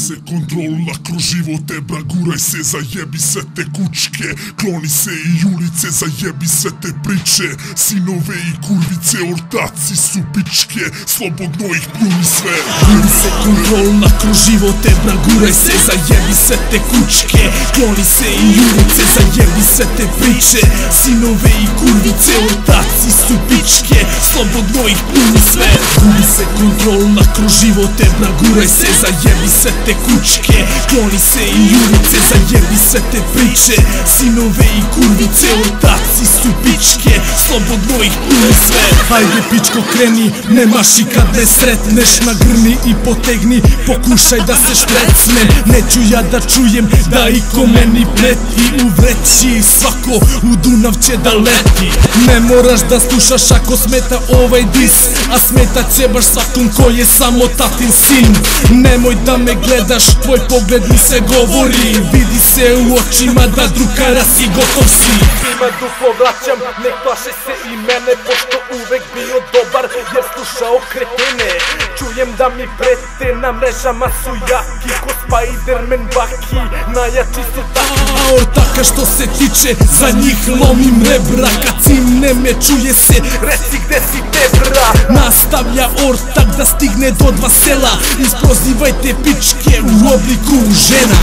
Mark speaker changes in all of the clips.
Speaker 1: se kontrola kroz živote, bra, guraj se, zajebi sve te kučke. Kloni se i ulice, zajebi sve te priče. Sinove i kurvice, ortaci su pičke. Slobodno ih pljuni sve.
Speaker 2: Gubi se kontrola kroz živote, bra, guraj se, zajebi sve te kučke. Kloni se i ulice, zajebi sve te priče. Sinove i kurvice, ortaci su pičke. Slobodno ih pljuni sve. Gubi se kontrola kroz živote, bra, guraj se, zajebi sve te kučke. Kloni se i ulice, zajebi sve te priče. Sinove i kurvice, ortaci su pičke. Slobodno ih pljuni sve. Hajde pičko kreni, nemaš i kad ne sretneš. Nagrni i potegni, pokušaj da se štrecnem. Neću ja da čujem da iko meni preti. U vreći svako u Dunav će da leti. Ne moraš da slušaš ako smeta ovaj dis, a smeta će baš svakom ko je samo tatin sin. Nemoj da me gledaš, tvoj pogled mi se govori. Vidi se u očima da drugara si, gotov si.
Speaker 3: Svima duplo vraćam, ne plaše se i mene, pošto uvek bio dobar jer slušao kretene. Čujem da mi prete, na mrežama su jaki, ko Spiderman Baki, najjači su taki.
Speaker 2: A ortaka što se tiče, za njih lomim rebra. Kad cimne me čuje se,
Speaker 3: reci gde si te, bra.
Speaker 2: Nastavlja ortak da stigne do 2 sela. Isprozivajte pičke u obliku žena.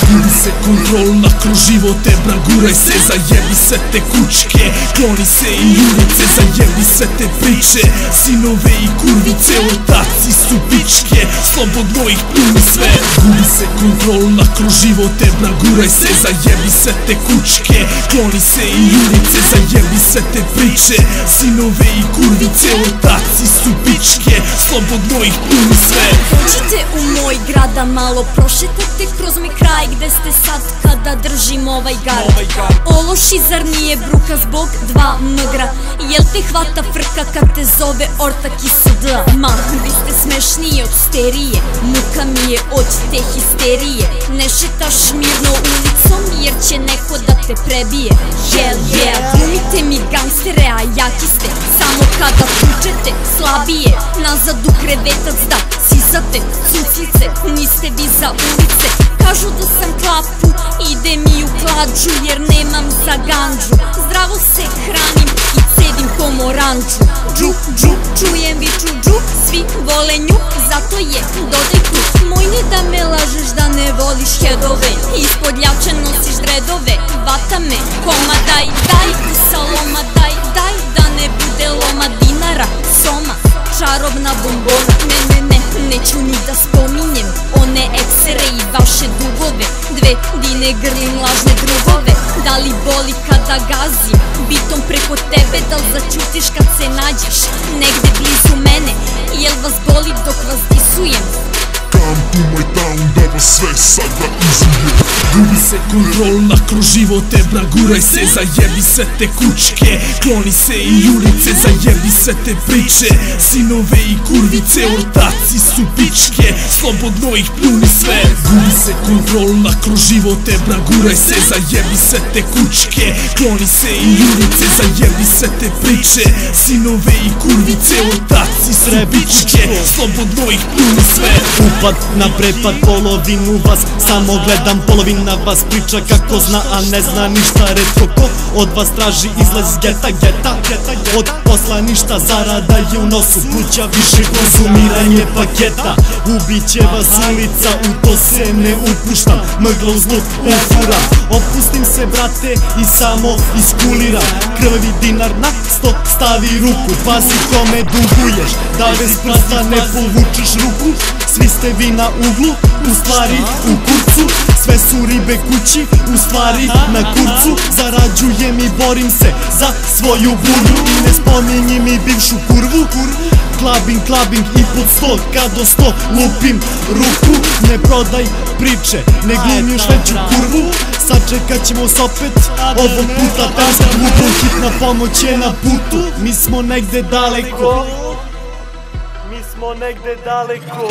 Speaker 2: Gubi se kontrola kroz živote, bra, guraj se, zajebi sve te kučke. Kloni se i ulice, zajebi sve te priče. Sinove i kurvice, ortaci su pičke. Slobodno ih pljuni sve. Gubi se kontrola kroz živote, bra, guraj se, zajebi sve te kučke. Kloni se i ulice, zajebi sve te priče. Sinove i kurvice, ortaci su pičke. Slobodno ih pljuni sve.
Speaker 4: Dođite u moj grad da malo prošetate kroz mi kraj. Gde ste sad kada držim ovaj gard? Ološi, zar nije bruka zbog 2 mgra? Jel te hvata frka kad te zove ortak i sudla? Ma, vi ste smešniji od sterije, muka mi je od te histerije. Ne šetaš mirno ulicom jer će neko da te prebije. Hell yeah, glumite mi gangstere, a jaki ste samo kada tučete slabije. Nazad u krevetac da sisate cuclice, niste vi za ulice. Kažu da sam klapu, ide mi u klađu jer nemam za ganđu. Zdravo se hranim i cedim pomoranđu. Džuk, džuk, čujem viču džuk, svi vole nju, zato je dodaj kruk. Moj ne da me lažeš da ne voliš hedove, ispod ljače nosiš dredove. Vata me, koma daj, daj, usaloma daj, daj, da ne bude loma dinara, soma, čarobna bombona. Ne, neću ni da spominjem one eksere i vaše dugove. 2 dine grlim lažne drugove. Da li boli kada gazim bitom preko tebe? Da li začutiš kad se nađeš negde blizu mene? Jel vas boli dok vas disujem?
Speaker 1: Come to my town da vas sve sada izujem.
Speaker 2: Gubi se kontrola kroz živote, bra, guraj se, zajebi sve te kučke. Kloni se i ulice, zajebi sve te priče. Sinove i kurvice, ortaci su pičke. Slobodno ih pljuni sve. Gubi se kontrola kroz živote, bra, guraj se, zajebi sve te kučke. Kloni se i ulice, zajebi sve te priče. Sinove i kurvice, ortaci su pičke. Slobodno ih pljuni sve.
Speaker 5: Upad na prepad, polovinu vas samo gledam, polovina vas priča kako zna, a ne zna ništa. Retko ko od vas traži izlaz geta, od posla ništa, zarada je u nosu, kuća više konzumiranje paketa. Ubiće vas ulica, u to se ne upuštam, mgla uz luk ufuram. Opustim se, brate, i samo iskuliram. Krvavi dinar na sto, stavi ruku, pazi kome duguješ, da bez prsta ne povučeš ruku. Svi ste vi na uglu, u stvari u kurcu. Sve su ribe kući, u stvari na kurcu. Zarađujem i borim se za svoju burju i ne spominji mi bivšu kurvu. Klabing i pod 100, kad do 100 lupim ruku. Ne prodaj priče, ne glumi još veću kurvu. Sačekat ćemo se opet, ovog puta teško glupom, hitna pomoć je na putu. Mi smo negde daleko, mi smo negde daleko.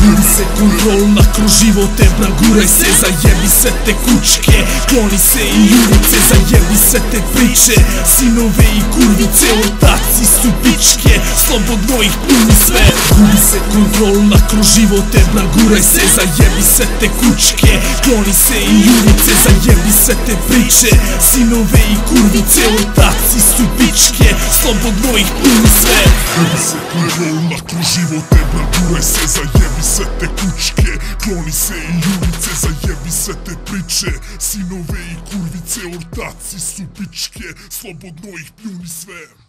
Speaker 2: Gubi se kontrola kroz živote, bra, guraj se, zajebi sve te kučke. Kloni se i ulice, zajebi sve te priče. Sinove i kurvice, ortaci su pičke. slobodno ih puni sve. Gubi se kontrola kroz živote, bra guraj se, zajebi se te kućke, kloni se i ulice, zajebi se te priče, sinove i kurvice, ortaci su pičke, slobodno ih puni sve.
Speaker 1: Gubi se kontrola kroz živote, bra guraj se, zajebi se te kućke, kloni se i ulice, zajebi se te priče, sinove i kurvice, ortaci su pičke, slobodno ih pljuni sve.